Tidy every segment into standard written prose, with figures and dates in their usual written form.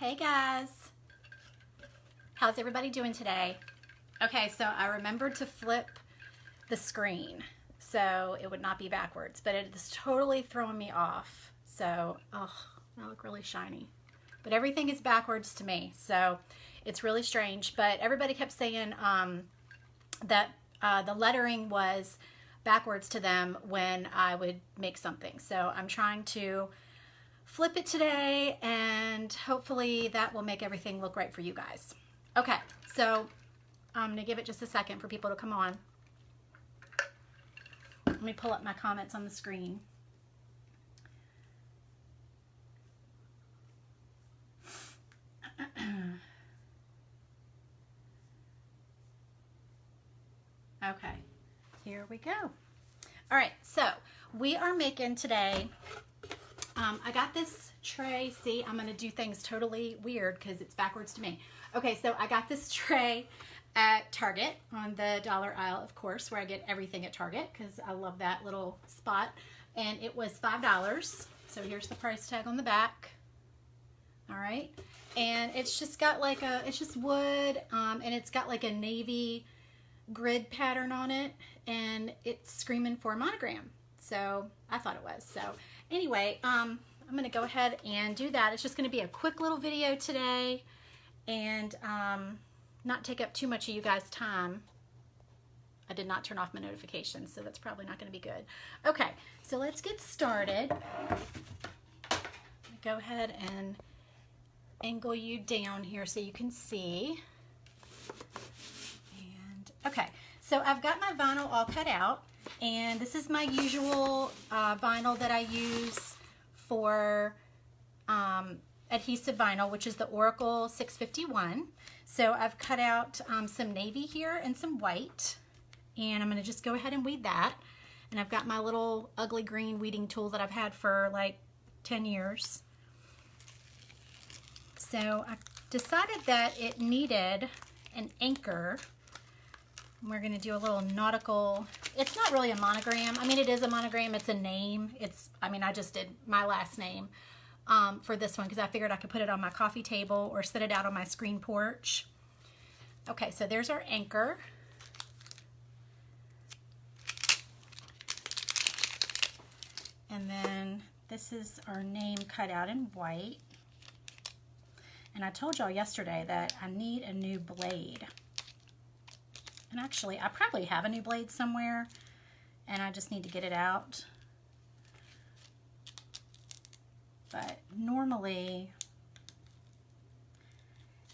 Hey guys, how's everybody doing today? Okay, so I remembered to flip the screen so it would not be backwards, but it's totally throwing me off. So, oh, I look really shiny. But everything is backwards to me, so it's really strange. But everybody kept saying that the lettering was backwards to them when I would make something. So I'm trying to flip it today, and hopefully that will make everything look right for you guys. Okay, so I'm gonna give it just a second for people to come on. Let me pull up my comments on the screen. Okay, here we go. All right, so we are making today, I got this tray. See, I'm going to do things totally weird because it's backwards to me. Okay, so I got this tray at Target on the dollar aisle, of course, where I get everything at Target because I love that little spot. And it was $5. So here's the price tag on the back. All right. And it's just got like it's just wood, and it's got like a navy grid pattern on it, and it's screaming for a monogram. So I thought it was. So anyway, I'm going to go ahead and do that. It's just going to be a quick little video today and not take up too much of you guys' time. I did not turn off my notifications, so that's probably not going to be good. Okay, so let's get started. Go ahead and angle you down here so you can see. And okay, so I've got my vinyl all cut out, and this is my usual vinyl that I use for adhesive vinyl, which is the Oracle 651. So I've cut out some navy here and some white, and I'm going to just go ahead and weed that. And I've got my little ugly green weeding tool that I've had for like 10 years. So I decided that it needed an anchor. We're going to do a little nautical, it's not really a monogram. I mean, it is a monogram, it's a name. I just did my last name for this one because I figured I could put it on my coffee table or set it out on my screen porch. Okay, so there's our anchor. And then this is our name cut out in white. And I told y'all yesterday that I need a new blade. And actually, I probably have a new blade somewhere, and I just need to get it out. But normally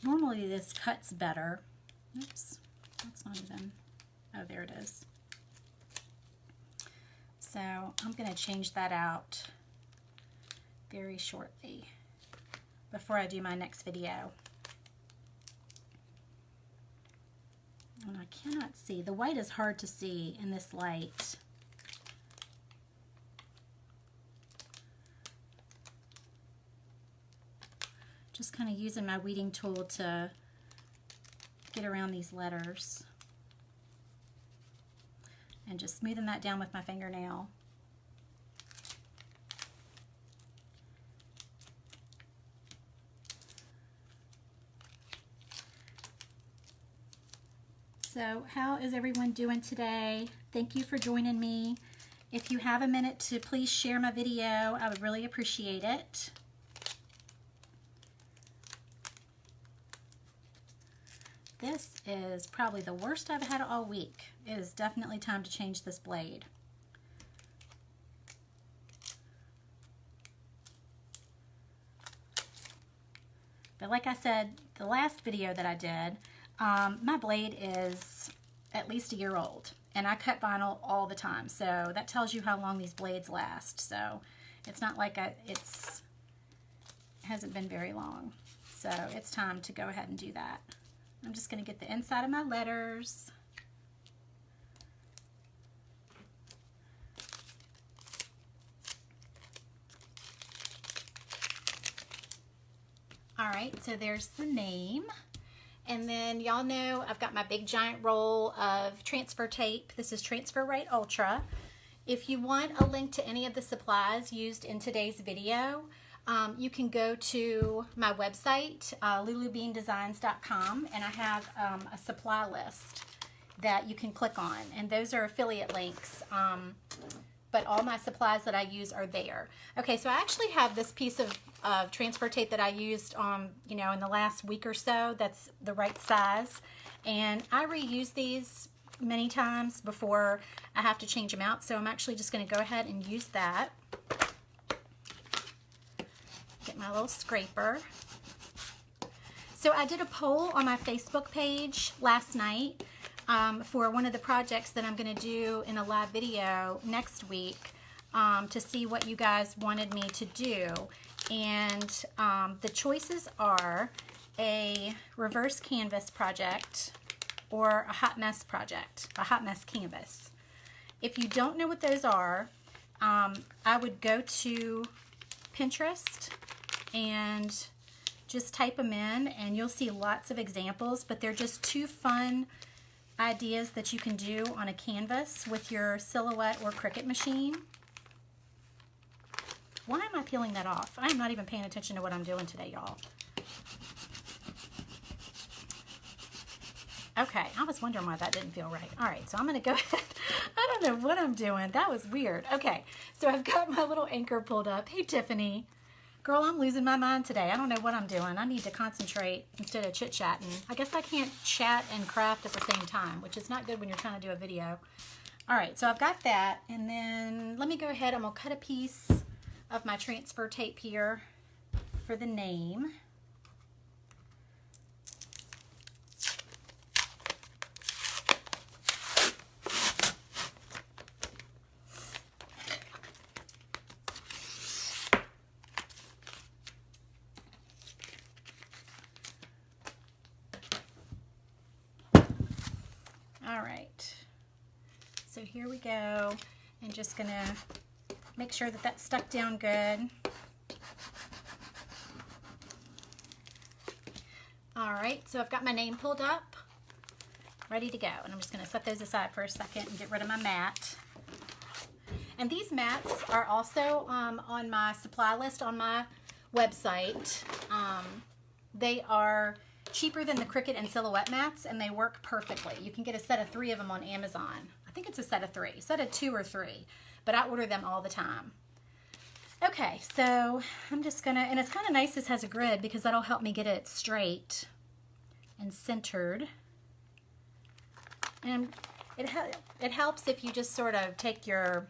this cuts better. Oops, that's not even, oh, there it is. So I'm going to change that out very shortly before I do my next video. And I cannot see. The white is hard to see in this light. Just kind of using my weeding tool to get around these letters. And just smoothing that down with my fingernail. So how is everyone doing today? Thank you for joining me. If you have a minute to please share my video, I would really appreciate it. This is probably the worst I've had all week. It is definitely time to change this blade. But like I said, the last video that I did, my blade is at least a year old, and I cut vinyl all the time, so that tells you how long these blades last. So it's not like it hasn't been very long, so it's time to go ahead and do that. I'm just going to get the inside of my letters. All right, so there's the name. And then y'all know I've got my big giant roll of transfer tape. This is Transfer Right Ultra. If you want a link to any of the supplies used in today's video, you can go to my website, lulubeandesigns.com, and I have a supply list that you can click on, and those are affiliate links, but all my supplies that I use are there. Okay, so I actually have this piece of transfer tape that I used you know, in the last week or so. That's the right size, and I reuse these many times before I have to change them out, so I'm actually just going to go ahead and use that. Get my little scraper. So I did a poll on my Facebook page last night for one of the projects that I'm going to do in a live video next week to see what you guys wanted me to do. And the choices are a reverse canvas project or a hot mess project, a hot mess canvas. If you don't know what those are, I would go to Pinterest and just type them in, and you'll see lots of examples, but they're just two fun ideas that you can do on a canvas with your Silhouette or Cricut machine. Why am I peeling that off? I am not even paying attention to what I'm doing today, y'all. Okay, I was wondering why that didn't feel right. All right, so I'm going to go ahead. I don't know what I'm doing. That was weird. Okay, so I've got my little anchor pulled up. Hey, Tiffany. Girl, I'm losing my mind today. I don't know what I'm doing. I need to concentrate instead of chit-chatting. I guess I can't chat and craft at the same time, which is not good when you're trying to do a video. All right, so I've got that, and then let me go ahead. I'm going to cut a piece of my transfer tape here for the name. All right, so here we go, and just gonna make sure that that's stuck down good. All right, so I've got my name pulled up, ready to go, and I'm just gonna set those aside for a second and get rid of my mat. And these mats are also on my supply list on my website. They are cheaper than the Cricut and Silhouette mats, and they work perfectly. You can get a set of 3 of them on Amazon. I think it's a set of 3, a set of 2 or 3, but I order them all the time. Okay, so I'm just gonna, and it's kind of nice this has a grid because that'll help me get it straight and centered. And it helps if you just sort of take your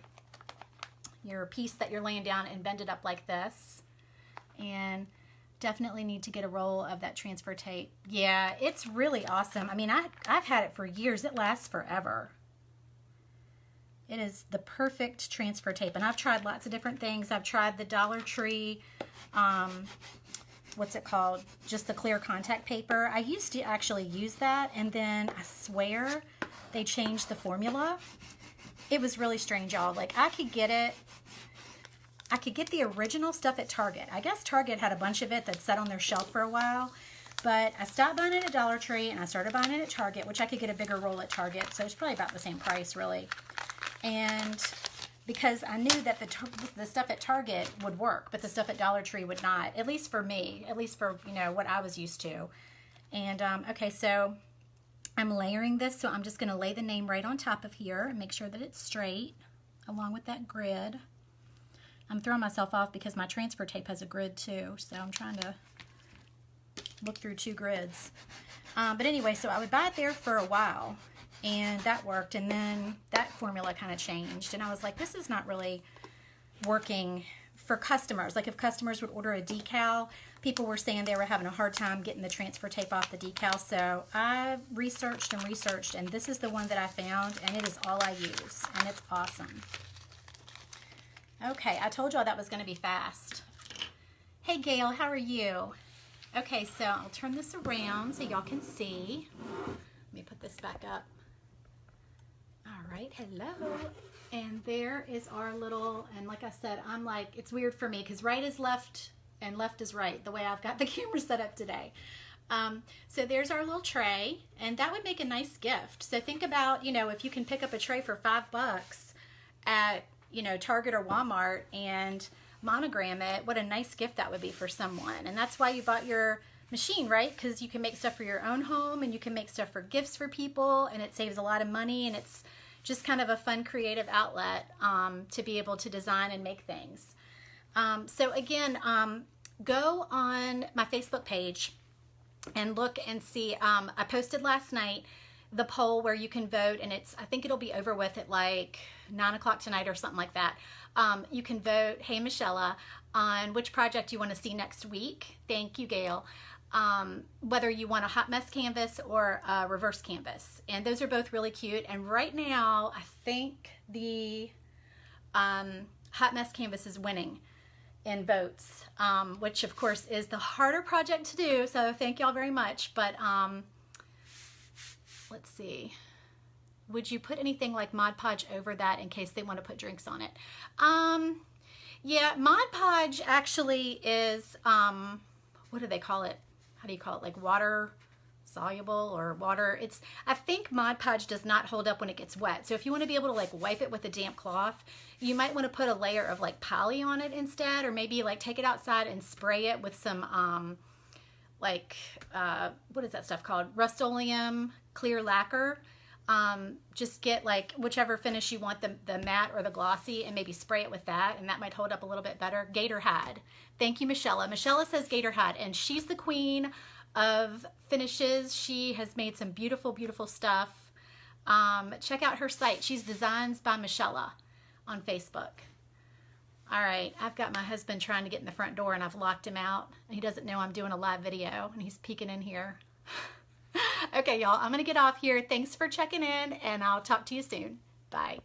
piece that you're laying down and bend it up like this. And definitely need to get a roll of that transfer tape. Yeah, it's really awesome. I mean, I've had it for years. It lasts forever. It is the perfect transfer tape, and I've tried lots of different things. I've tried the Dollar Tree, what's it called? Just the clear contact paper. I used to actually use that, and then I swear they changed the formula. It was really strange, y'all. Like, I could get the original stuff at Target. I guess Target had a bunch of it that sat on their shelf for a while, but I stopped buying it at Dollar Tree and I started buying it at Target, which I could get a bigger roll at Target, so it's probably about the same price, really. And because I knew that the stuff at Target would work, but the stuff at Dollar Tree would not, at least for me, at least for, you know, what I was used to. And, okay, so I'm layering this, so I'm just going to lay the name right on top of here and make sure that it's straight along with that grid. I'm throwing myself off because my transfer tape has a grid too, so I'm trying to look through 2 grids. But anyway, so I would buy it there for a while, and that worked, and then that formula kind of changed, and I was like, this is not really working for customers. Like, if customers would order a decal, people were saying they were having a hard time getting the transfer tape off the decal, so I researched and researched, and this is the one that I found, and it is all I use, and it's awesome. Okay, I told y'all that was going to be fast. Hey, Gail, how are you? Okay, so I'll turn this around so y'all can see. Let me put this back up. All right, hello. And there is our little, and like I said, I'm like, it's weird for me because right is left and left is right, the way I've got the camera set up today. So there's our little tray, and that would make a nice gift. So think about, you know, if you can pick up a tray for $5 at, you know, Target or Walmart, and monogram it, what a nice gift that would be for someone. And that's why you bought your machine, right? Because you can make stuff for your own home, and you can make stuff for gifts for people, and it saves a lot of money, and it's just kind of a fun creative outlet to be able to design and make things. So again, go on my Facebook page and look and see. I posted last night the poll where you can vote, and I think it'll be over with at like 9 o'clock tonight or something like that. You can vote, hey Michelle, on which project you want to see next week. Thank you, Gail. Whether you want a hot mess canvas or a reverse canvas, and those are both really cute. And right now I think the hot mess canvas is winning in votes, which of course is the harder project to do, so thank y'all very much. But let's see, would you put anything like Mod Podge over that in case they want to put drinks on it? Yeah, Mod Podge actually is what do they call it? How do you call it? Like water soluble or water. I think Mod Podge does not hold up when it gets wet. So if you want to be able to like wipe it with a damp cloth, you might want to put a layer of like poly on it instead, or maybe like take it outside and spray it with some what is that stuff called? Rust-Oleum clear lacquer. Just get like whichever finish you want, the matte or the glossy, and maybe spray it with that, and that might hold up a little bit better. Gator Hide. Thank you, Michelle. Michelle says Gator Hide, and she's the queen of finishes. She has made some beautiful, beautiful stuff. Check out her site. She's Designs by Michelle on Facebook. All right, I've got my husband trying to get in the front door, and I've locked him out. He doesn't know I'm doing a live video, and he's peeking in here. Okay, y'all, I'm going to get off here. Thanks for checking in, and I'll talk to you soon. Bye.